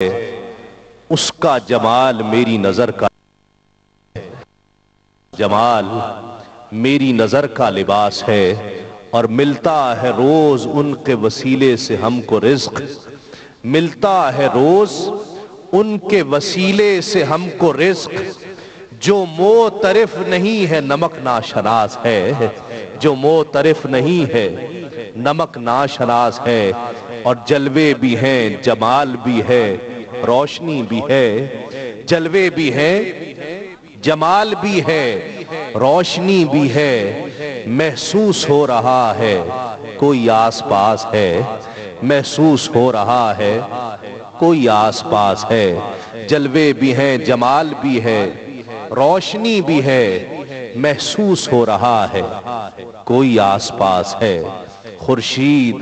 اس کا جمال میری نظر کا جمال میری نظر کا لباس ہے، اور ملتا ہے روز ان کے وسیلے سے ہم کو رزق، ملتا ہے روز ان کے وسیلے سے ہم کو رزق، جو معترف نہیں ہے نمک ناشناس ہے، جو معترف نہیں ہے نمک ناشناس ہے، اور جلوے بھی ہیں جمال بھی ہے روشنی بھی ہے، جلوے بھی ہیں جمال بھی ہے روشنی بھی ہے، محسوس ہو رہا ہے کوئی آس پاس ہے، محسوس ہو رہا ہے کوئی آس پاس ہے، جلوے بھی ہیں جمال بھی ہے روشنی بھی ہے، محسوس ہو رہا ہے کوئی آس پاس ہے، خورشید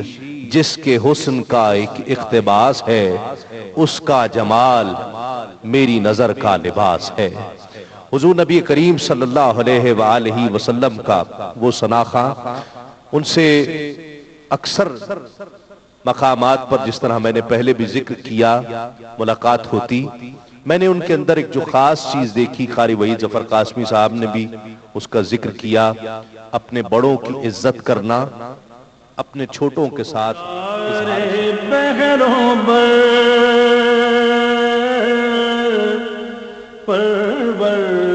جس کے حسن کا ایک اقتباس ہے، اس کا جمال میری نظر کا لباس ہے۔ حضور نبی کریم صلی اللہ علیہ وآلہ وسلم کا وہ ثناخواں، ان سے اکثر مقامات پر جس طرح میں نے پہلے بھی ذکر کیا ملاقات ہوتی، میں نے ان کے اندر ایک جو خاص چیز دیکھی، قاری وحید ظفر قاسمی صاحب نے بھی اس کا ذکر کیا، اپنے بڑوں کی عزت کرنا، اپنے چھوٹوں کے ساتھ پروردگار